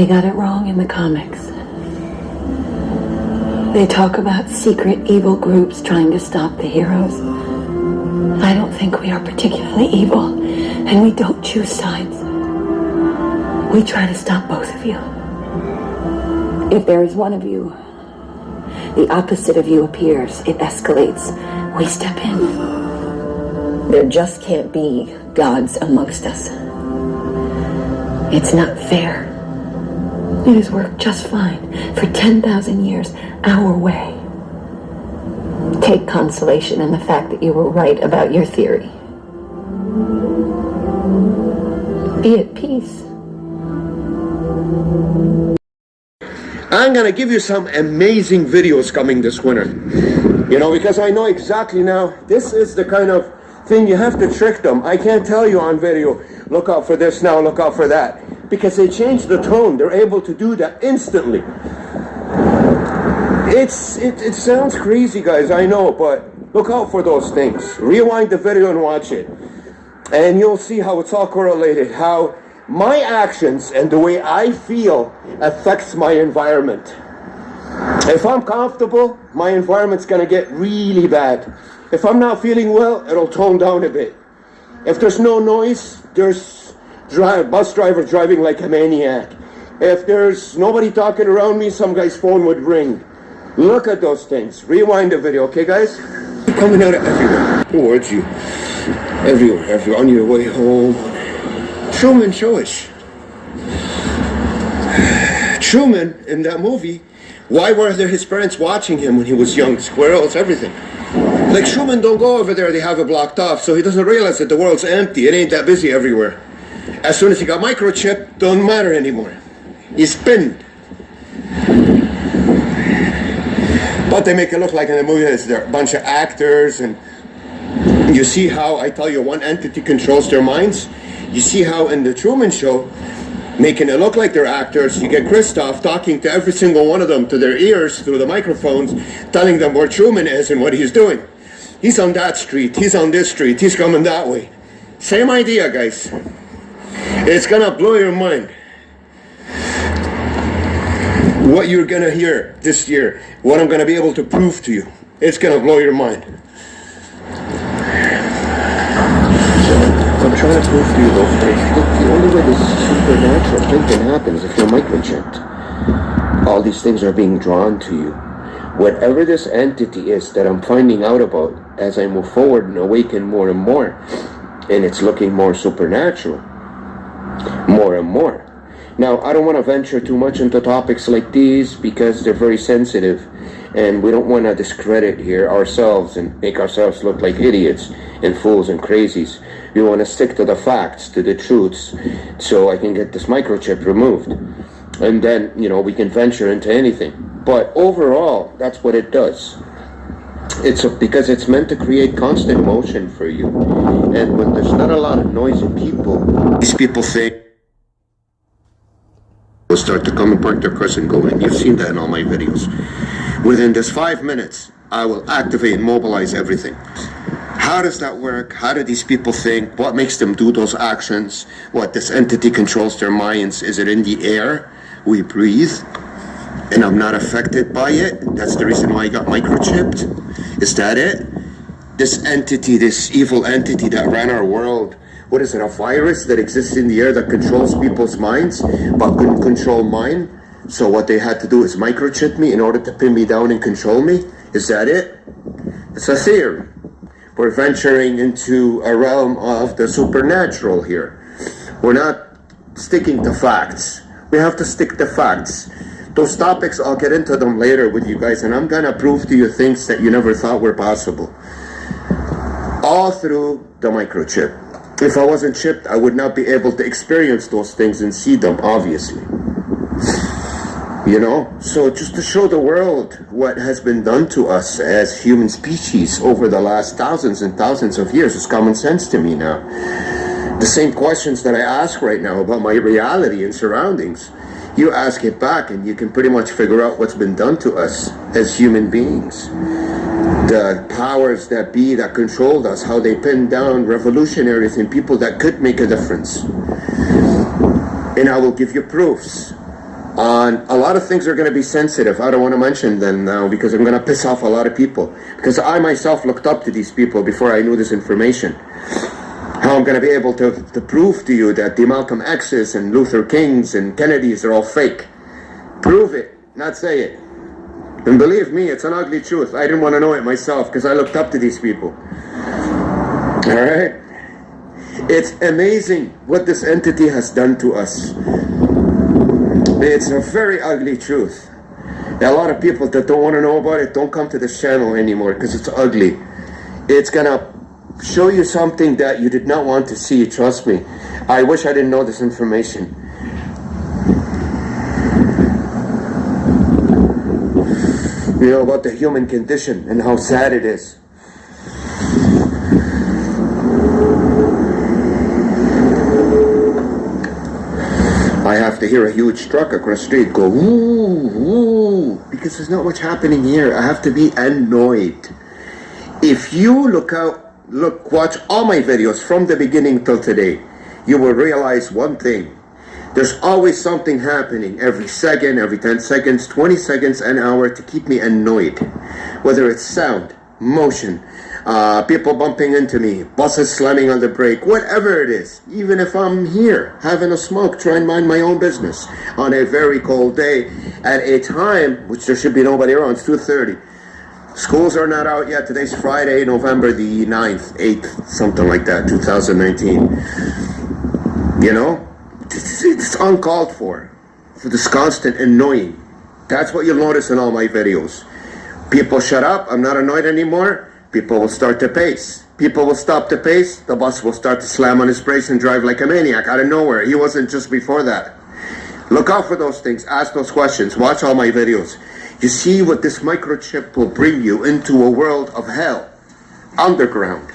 They got it wrong in the comics. They talk about secret evil groups trying to stop the heroes. I don't think we are particularly evil, and we don't choose sides. We try to stop both of you. If there is one of you, the opposite of you appears, it escalates. We step in. There just can't be gods amongst us. It's not fair. It has worked just fine for 10,000 years, our way. Take consolation in the fact that you were right about your theory. Be at peace. I'm gonna give you some amazing videos coming this winter. You know, because I know exactly now, this is the kind of thing you have to trick them. I can't tell you on video, look out for this now, look out for that. Because they change the tone, they're able to do that instantly. It sounds crazy, guys, I know, but look out for those things. Rewind the video and watch it. And you'll see how it's all correlated, how my actions and the way I feel affects my environment. If I'm comfortable, my environment's gonna get really bad. If I'm not feeling well, it'll tone down a bit. If there's no noise, there's bus driver driving like a maniac. If there's nobody talking around me, some guy's phone would ring. Look at those things. Rewind the video, okay, guys? Coming out of everywhere. Towards you. Everywhere. On your way home. Truman Showish. Truman, in that movie, why were there his parents watching him when he was young? Squirrels, everything. Like, Truman don't go over there, they have it blocked off, so he doesn't realize that the world's empty. It ain't that busy everywhere. As soon as he got microchipped, don't matter anymore. He's pinned. But they make it look like in the movie there are a bunch of actors, and you see how, I tell you, one entity controls their minds. You see how in the Truman Show, making it look like they're actors, you get Christoph talking to every single one of them to their ears through the microphones, telling them where Truman is and what he's doing. He's on that street, he's on this street, he's coming that way. Same idea, guys. It's gonna blow your mind. What you're gonna hear this year, what I'm gonna be able to prove to you, it's gonna blow your mind. I'm trying to prove to you those things. Look, the only way this supernatural thing can happen is if you're microchipped. All these things are being drawn to you. Whatever this entity is that I'm finding out about as I move forward and awaken more and more, and it's looking more supernatural, more and more. Now, I don't want to venture too much into topics like these because they're very sensitive, and we don't want to discredit here ourselves and make ourselves look like idiots and fools and crazies. We want to stick to the facts, to the truths, so I can get this microchip removed. And then, you know, we can venture into anything. But overall, that's what it does. Because it's meant to create constant motion for you. And when there's not a lot of noise in people, these people think will start to come and park their cars and go in. You've seen that in all my videos. Within this 5 minutes, I will activate and mobilize everything. How does that work? How do these people think? What makes them do those actions? What, this entity controls their minds? Is it in the air we breathe? And I'm not affected by it? That's the reason why I got microchipped? Is that it? This entity, this evil entity that ran our world, what is it, a virus that exists in the air that controls people's minds but couldn't control mine? So what they had to do is microchip me in order to pin me down and control me? Is that it? It's a theory. We're venturing into a realm of the supernatural here. We're not sticking to facts. We have to stick to facts. Those topics, I'll get into them later with you guys, and I'm gonna prove to you things that you never thought were possible. All through the microchip. If I wasn't chipped, I would not be able to experience those things and see them, obviously. You know, so just to show the world what has been done to us as human species over the last thousands and thousands of years is common sense to me now. The same questions that I ask right now about my reality and surroundings, you ask it back and you can pretty much figure out what's been done to us as human beings. The powers that be that controlled us, how they pinned down revolutionaries and people that could make a difference. And I will give you proofs. A lot of things are going to be sensitive. I don't want to mention them now because I'm going to piss off a lot of people. Because I myself looked up to these people before I knew this information. How I'm going to be able to prove to you that the Malcolm X's and Luther Kings and Kennedys are all fake. Prove it, not say it. And believe me, it's an ugly truth. I didn't want to know it myself because I looked up to these people. Alright? It's amazing what this entity has done to us. It's a very ugly truth. A lot of people that don't want to know about it don't come to this channel anymore because it's ugly. It's gonna show you something that you did not want to see, trust me. I wish I didn't know this information. You know, about the human condition and how sad it is. I have to hear a huge truck across the street go, woo, woo, because there's not much happening here. I have to be annoyed. If you watch all my videos from the beginning till today, you will realize one thing. There's always something happening every second, every 10 seconds, 20 seconds, an hour to keep me annoyed. Whether it's sound, motion, people bumping into me, buses slamming on the brake, whatever it is. Even if I'm here having a smoke, trying to mind my own business on a very cold day at a time which there should be nobody around. It's 2:30. Schools are not out yet. Today's Friday, November the 9th, 8th, something like that, 2019. You know? It's uncalled for this constant annoying. That's what you'll notice in all my videos. People shut up, I'm not annoyed anymore. People will start to pace. People will stop the pace. The bus will start to slam on his brakes and drive like a maniac out of nowhere. He wasn't just before that. Look out for those things. Ask those questions. Watch all my videos. You see what this microchip will bring you into a world of hell. Underground.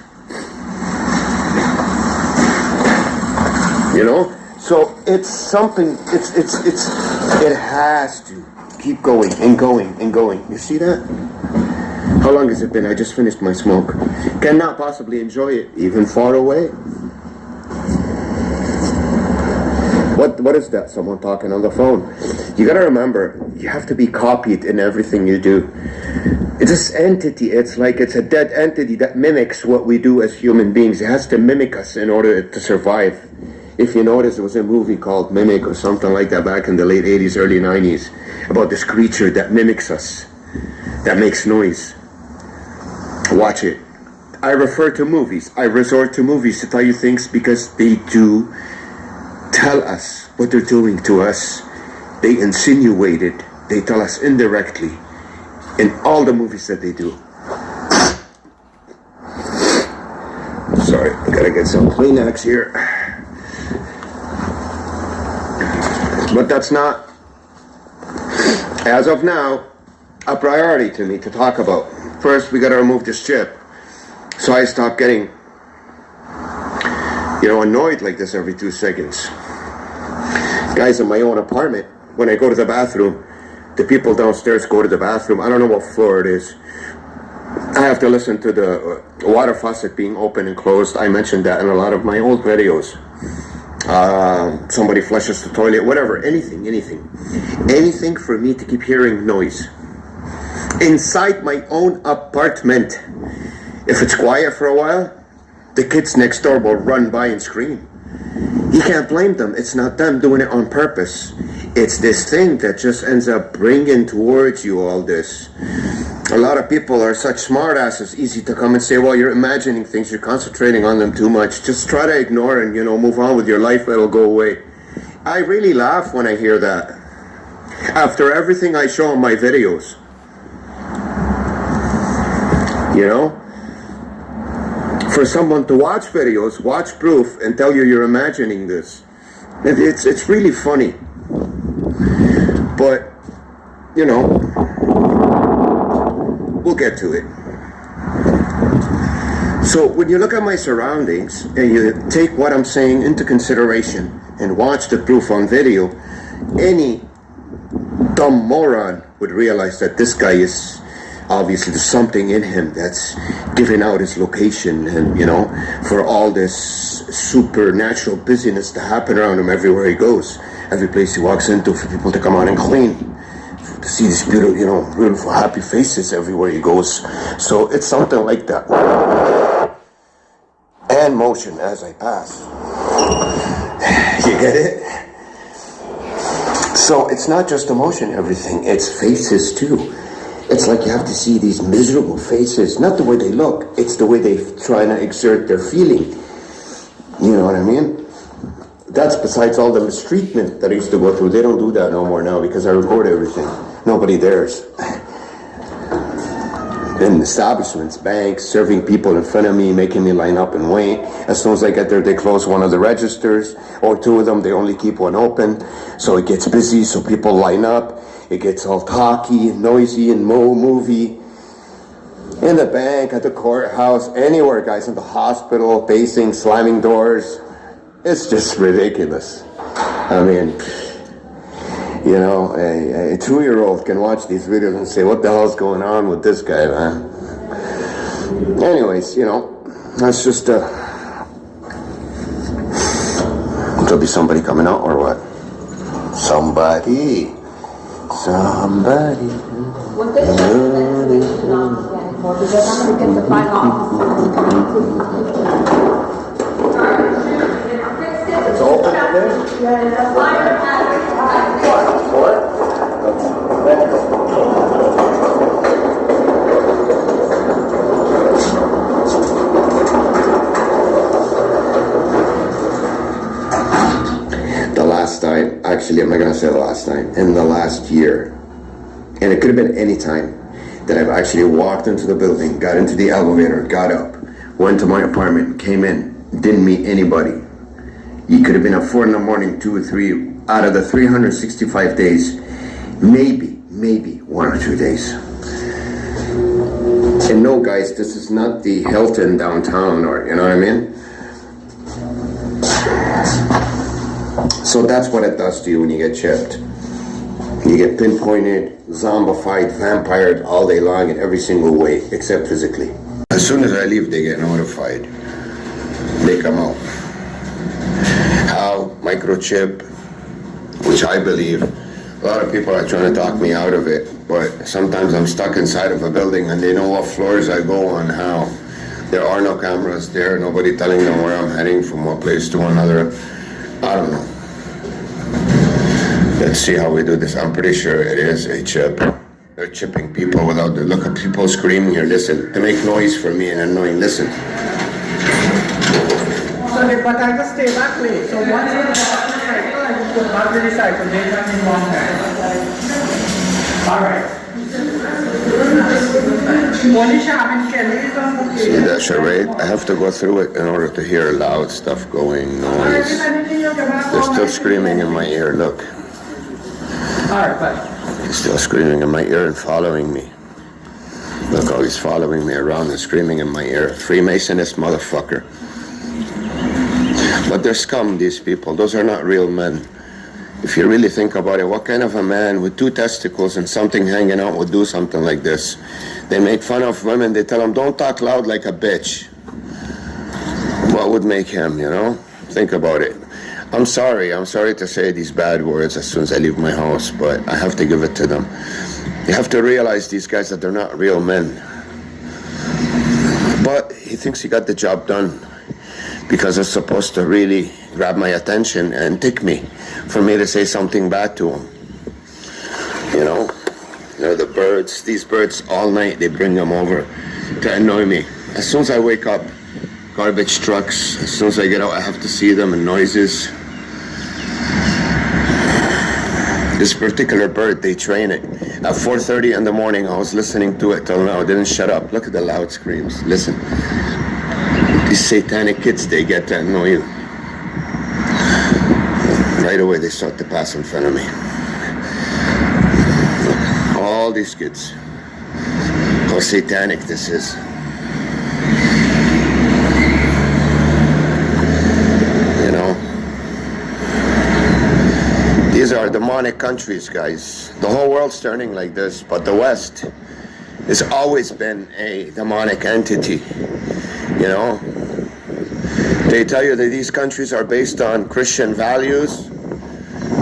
You know? So it's something, it has to keep going and going and going. You see that? How long has it been? I just finished my smoke. Cannot possibly enjoy it, even far away. What is that? Someone talking on the phone. You gotta remember, you have to be copied in everything you do. It's this entity, it's like it's a dead entity that mimics what we do as human beings. It has to mimic us in order to survive. If you notice, there was a movie called Mimic or something like that back in the late 80s, early 90s, about this creature that mimics us, that makes noise. Watch it. I refer to movies. I resort to movies to tell you things because they do tell us what they're doing to us. They insinuate it. They tell us indirectly in all the movies that they do. Sorry, I gotta get some Kleenex here. But that's not, as of now, a priority to me to talk about. First, we gotta remove this chip. So I stop getting, annoyed like this every 2 seconds. Guys, in my own apartment, when I go to the bathroom, the people downstairs go to the bathroom. I don't know what floor it is. I have to listen to the water faucet being open and closed. I mentioned that in a lot of my old videos. Somebody flushes the toilet, whatever, anything for me to keep hearing noise inside my own apartment. If it's quiet for a while, the kids next door will run by and scream. You can't blame them. It's not them doing it on purpose. It's this thing that just ends up bringing towards you all this. A lot of people are such smart asses, easy to come and say, well, you're imagining things, you're concentrating on them too much. Just try to ignore and, move on with your life, it'll go away. I really laugh when I hear that. After everything I show in my videos. For someone to watch videos, watch proof, and tell you you're imagining this. It's really funny. But, we'll get to it. So when you look at my surroundings and you take what I'm saying into consideration and watch the proof on video, any dumb moron would realize that this guy is obviously there's something in him that's giving out his location and, for all this supernatural busyness to happen around him everywhere he goes. every place he walks into for people to come out and clean, to see these beautiful, happy faces everywhere he goes. So it's something like that. And motion as I pass. You get it? So it's not just emotion, everything, it's faces too. It's like you have to see these miserable faces, not the way they look, it's the way they try to exert their feeling. You know what I mean? That's besides all the mistreatment that I used to go through. They don't do that no more now because I record everything. Nobody dares. In establishments, banks, serving people in front of me, making me line up and wait. As soon as I get there, they close one of the registers, or two of them, they only keep one open. So it gets busy, so people line up. It gets all talky, noisy, and movie. In the bank, at the courthouse, anywhere, guys, in the hospital, pacing, slamming doors. It's just ridiculous. I mean, you know, a 2-year-old can watch these videos and say, what the hell's going on with this guy, man? Anyways, you know, that's just, there'll be somebody coming out or what? Somebody. What this explanation on again for, because I'm going to get the final It's open today? The last time, actually, I'm not going to say the last time, in the last year, and it could have been any time that I've actually walked into the building, got into the elevator, got up, went to my apartment, came in, didn't meet anybody. You could have been at 4 in the morning, 2 or 3, out of the 365 days, maybe 1 or 2 days. And no, guys, this is not the Hilton downtown, or, you know what I mean? So that's what it does to you when you get chipped. You get pinpointed, zombified, vampired all day long in every single way, except physically. As soon as I leave, they get notified. They come out. How? Microchip, which I believe, a lot of people are trying to talk me out of it, but sometimes I'm stuck inside of a building and they know what floors I go on, how. There are no cameras there, nobody telling them where I'm heading from one place to another. I don't know. Let's see how we do this. I'm pretty sure it is a chip. They're chipping people without the look at people screaming here. Listen, they make noise for me and annoying. Listen. So but I just stay that way. So once you go back to the cycle, I just go back to the cycle. They come in one time. All right. Monisha, I mean, Kelly is on the See that charade? I have to go through it in order to hear loud stuff going, noise. They're still screaming in my ear, look. All right, bye. He's still screaming in my ear and following me. Look how he's following me around and screaming in my ear. Freemasonist motherfucker. But they're scum, these people. Those are not real men. If you really think about it, what kind of a man with 2 testicles and something hanging out would do something like this? They make fun of women. They tell them, don't talk loud like a bitch. What would make him, you know? Think about it. I'm sorry to say these bad words as soon as I leave my house, but I have to give it to them. You have to realize, these guys, that they're not real men. But he thinks he got the job done because it's supposed to really grab my attention and tick me for me to say something bad to him. You know, the birds, these birds all night, they bring them over to annoy me. As soon as I wake up, garbage trucks, as soon as I get out, I have to see them and noises. This particular bird, they train it. At 4:30 in the morning, I was listening to it till now. It didn't shut up. Look at the loud screams. Listen. These satanic kids, they get to annoy you. Right away, they start to pass in front of me. All these kids. How satanic this is. You know? These are demonic countries, guys. The whole world's turning like this, but the West has always been a demonic entity. You know? They tell you that these countries are based on Christian values.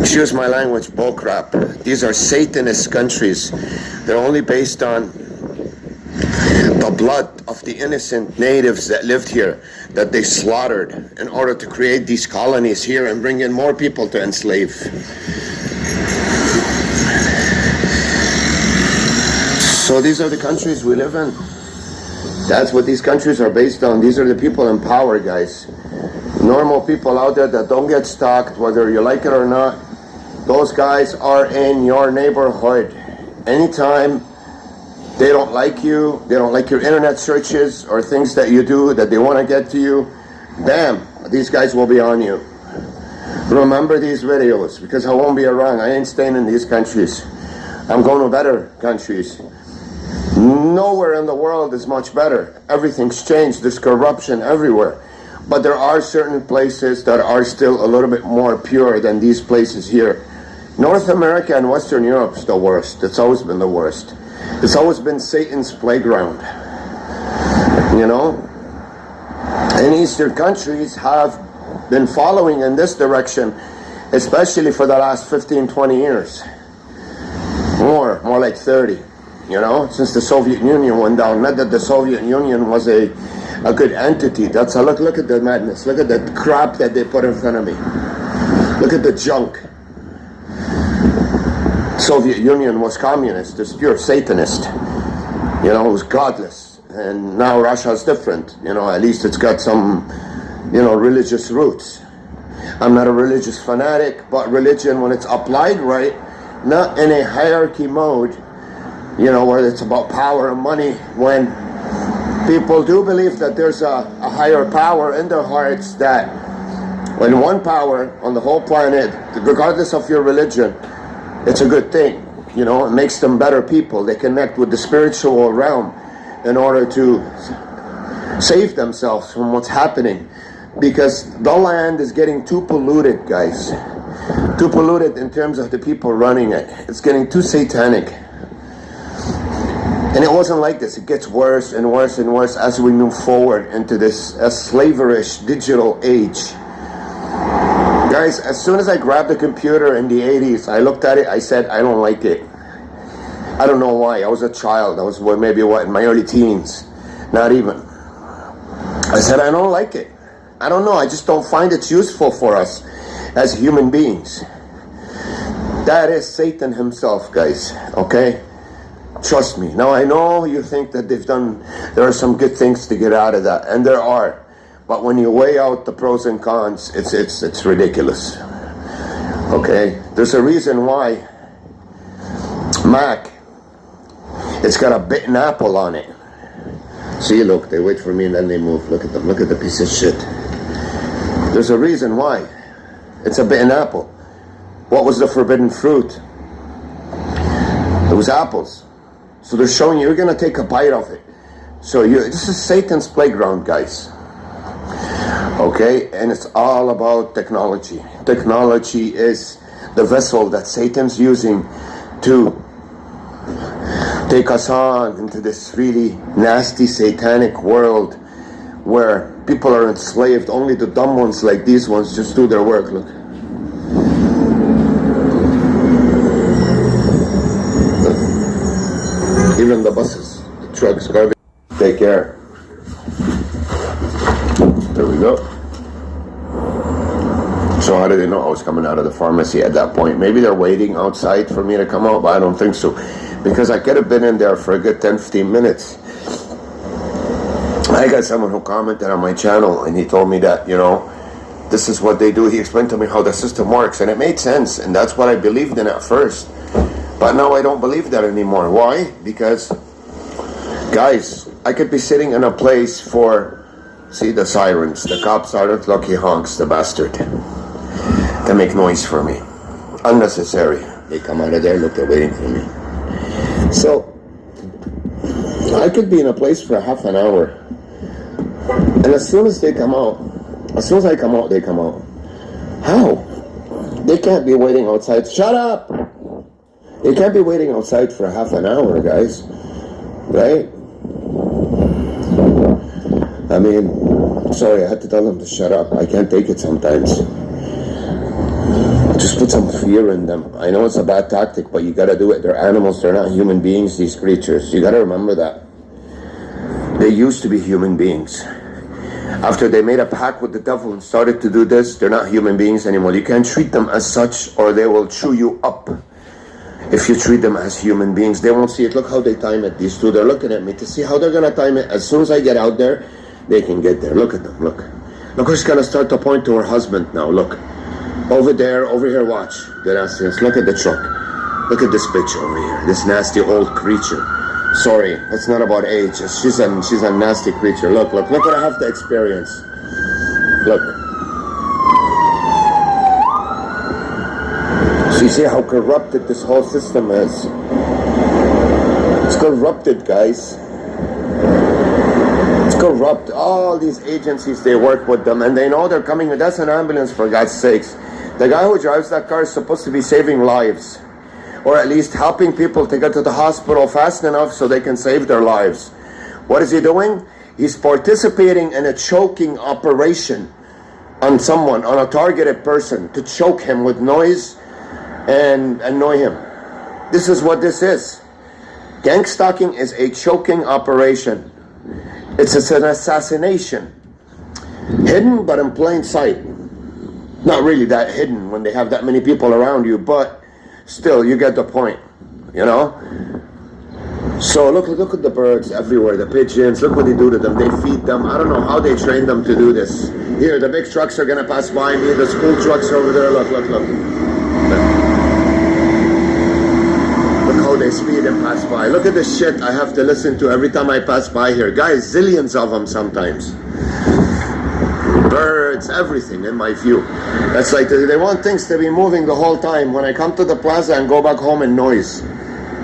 excuse my language, bullcrap. These are Satanist countries. They're only based on the blood of the innocent natives that lived here, that they slaughtered in order to create these colonies here and bring in more people to enslave. So these are the countries we live in. That's what these countries are based on. These are the people in power, guys. Normal people out there that don't get stalked, whether you like it or not, those guys are in your neighborhood. Anytime they don't like you, they don't like your internet searches or things that you do that they want to get to you, bam, these guys will be on you. Remember these videos, because I won't be around. I ain't staying in these countries. I'm going to better countries. Nowhere in the world is much better. Everything's changed. There's corruption everywhere. But there are certain places that are still a little bit more pure than these places here. North America and Western Europe's the worst. It's always been the worst. It's always been Satan's playground. You know? And Eastern countries have been following in this direction, especially for the last 15, 20 years. More like 30. You know, since the Soviet Union went down. Not that the Soviet Union was a good entity. That's a look at the madness. Look at the crap that they put in front of me. Look at the junk. Soviet Union was communist. It's pure Satanist. You know, it was godless. And now Russia's different. You know, at least it's got some, you know, religious roots. I'm not a religious fanatic, but religion, when it's applied right, not in a hierarchy mode, you know, where it's about power and money, when people do believe that there's a higher power in their hearts, that when one power on the whole planet, regardless of your religion, it's a good thing. You know, it makes them better people. They connect with the spiritual realm in order to save themselves from what's happening. Because the land is getting too polluted, guys. Too polluted in terms of the people running it. It's getting too satanic. And it wasn't like this. It gets worse and worse and worse as we move forward into this slaverish digital age. Guys, as soon as I grabbed the computer in the 80s, I looked at it, I said, I don't like it. I don't know why. I was a child. I was maybe in my early teens. Not even. I said, I don't like it. I don't know. I just don't find it useful for us as human beings. That is Satan himself, guys. Okay? Trust me. Now, I know you think that there are some good things to get out of that, and there are. But when you weigh out the pros and cons, it's ridiculous. Okay? There's a reason why Mac, it's got a bitten apple on it. See, look, they wait for me and then they move. Look at them. Look at the piece of shit. There's a reason why. It's a bitten apple. What was the forbidden fruit? It was apples. So they're showing you, you're going to take a bite of it. So this is Satan's playground, guys. Okay? And it's all about technology. Technology is the vessel that Satan's using to take us on into this really nasty satanic world where people are enslaved. Only the dumb ones like these ones just do their work. Look. Even the buses, the trucks, garbage. Take care. There we go. So how did they know I was coming out of the pharmacy at that point? Maybe they're waiting outside for me to come out, but I don't think so. Because I could have been in there for a good 10-15 minutes. I got someone who commented on my channel and he told me that, you know, this is what they do. He explained to me how the system works, and it made sense, and that's what I believed in at first. But now I don't believe that anymore. Why? Because, guys, I could be sitting in a place for, see the sirens, the cops aren't lucky honks, the bastard, to make noise for me. Unnecessary. They come out of there, look, they're waiting for me. So, I could be in a place for half an hour. And as soon as they come out, as soon as I come out, they come out. How? They can't be waiting outside. Shut up! They can't be waiting outside for half an hour, guys. Right? I mean, sorry, I had to tell them to shut up. I can't take it sometimes. Just put some fear in them. I know it's a bad tactic, but you gotta do it. They're animals, they're not human beings, these creatures. You gotta remember that. They used to be human beings. After they made a pact with the devil and started to do this, they're not human beings anymore. You can't treat them as such or they will chew you up. If you treat them as human beings, they won't see it. Look how they time it, these two. They're looking at me to see how they're gonna time it. As soon as I get out there, they can get there. Look at them, look. Look who's gonna start to point to her husband now, look. Over there, over here, watch. The nastiness. Look at the truck. Look at this bitch over here, this nasty old creature. Sorry, it's not about age. She's a nasty creature. Look what I have to experience. Look. So you see how corrupted this whole system is. It's corrupted, guys. It's corrupt. All these agencies, they work with them and they know they're coming. That's an ambulance, for God's sakes. The guy who drives that car is supposed to be saving lives, or at least helping people to get to the hospital fast enough so they can save their lives. What is he doing? He's participating in a choking operation on someone, on a targeted person, to choke him with noise and annoy him. This is what this is. Gang stalking is a choking operation. It's an assassination. Hidden but in plain sight. Not really that hidden when they have that many people around you, but still, you get the point, you know? So look at the birds everywhere, the pigeons, look what they do to them. They feed them. I don't know how they train them to do this. Here, the big trucks are gonna pass by me, the school trucks are over there, look. Look how they speed and pass by. Look at the shit I have to listen to every time I pass by here. Guys, zillions of them sometimes. Birds, everything in my view. That's like they want things to be moving the whole time. When I come to the plaza and go back home in noise.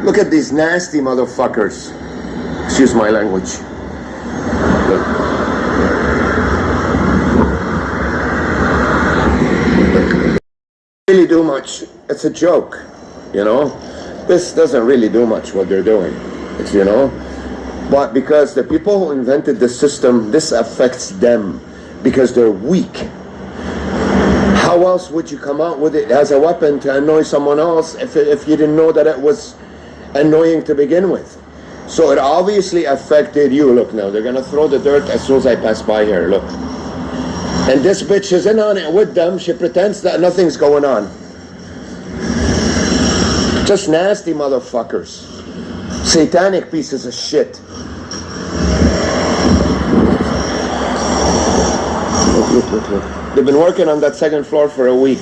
Look at these nasty motherfuckers. Excuse my language. Look. Really do much. It's a joke, you know. This doesn't really do much what they're doing. It's, you know. But because the people who invented the system, this affects them. Because they're weak. How else would you come out with it as a weapon to annoy someone else if you didn't know that it was annoying to begin with? So it obviously affected you. Look now, they're gonna throw the dirt as soon as I pass by here, look. And this bitch is in on it with them. She pretends that nothing's going on. Just nasty motherfuckers. Satanic pieces of shit. Look. They've been working on that second floor for a week.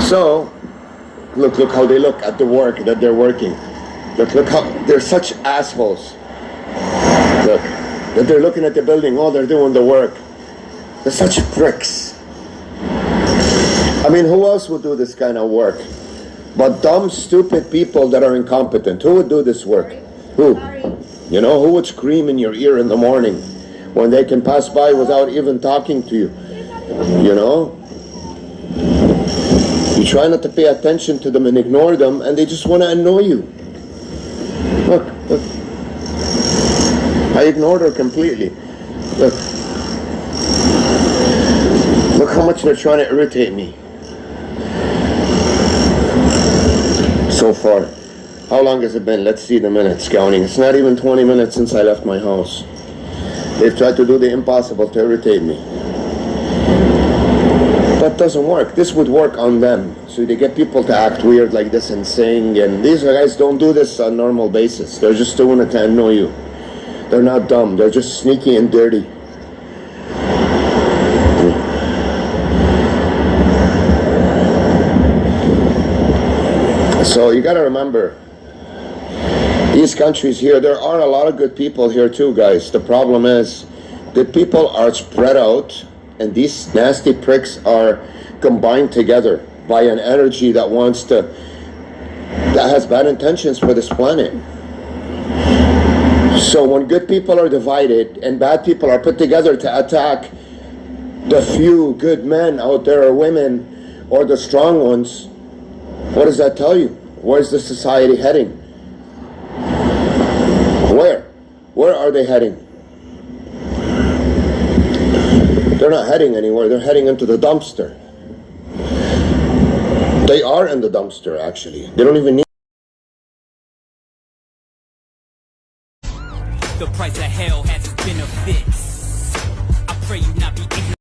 So, look how they look at the work that they're working. Look how they're such assholes. Look, that they're looking at the building, oh, they're doing the work. They're such pricks. I mean, who else would do this kind of work? But dumb, stupid people that are incompetent. Who would do this work? Who? You know, who would scream in your ear in the morning when they can pass by without even talking to you? You know? You try not to pay attention to them and ignore them, and they just want to annoy you. Look. I ignored her completely. Look how much they're trying to irritate me. So far. How long has it been? Let's see the minutes counting. It's not even 20 minutes since I left my house. They've tried to do the impossible to irritate me. That doesn't work. This would work on them. So they get people to act weird like this and sing, and these guys don't do this on a normal basis. They're just doing it to annoy you. They're not dumb. They're just sneaky and dirty. So you gotta remember, these countries here, there are a lot of good people here too, guys. The problem is, good people are spread out, and these nasty pricks are combined together by an energy that has bad intentions for this planet. So when good people are divided and bad people are put together to attack the few good men out there, or women, or the strong ones, what does that tell you? Where's the society heading? Where? Where are they heading? They're not heading anywhere. They're heading into the dumpster. They are in the dumpster, actually. They don't even need. The price of hell has its benefits. I pray you not be ignorant.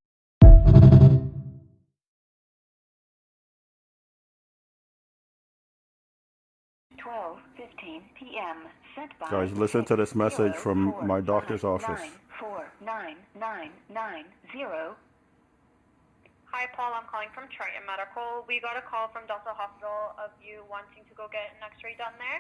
12:15 p.m. Sent by Guys, listen to this message from my doctor's office. 49990. Hi, Paul. I'm calling from Triton Medical. We got a call from Delta Hospital of you wanting to go get an x-ray done there.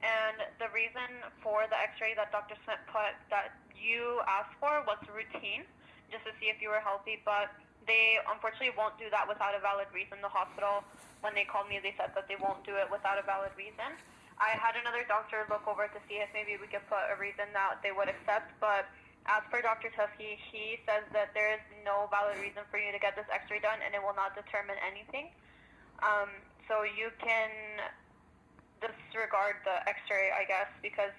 And the reason for the x-ray that Dr. Smith put that you asked for was routine, just to see if you were healthy. But they unfortunately won't do that without a valid reason. The hospital, when they called me, they said that they won't do it without a valid reason. I had another doctor look over to see if maybe we could put a reason that they would accept, but as per Dr. Tusky, he says that there is no valid reason for you to get this x-ray done and it will not determine anything. So you can disregard the x-ray, I guess, because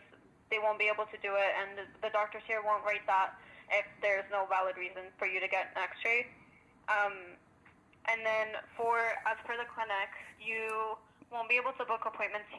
they won't be able to do it, and the doctors here won't write that if there's no valid reason for you to get an x-ray. And then as per the clinic, you won't be able to book appointments here.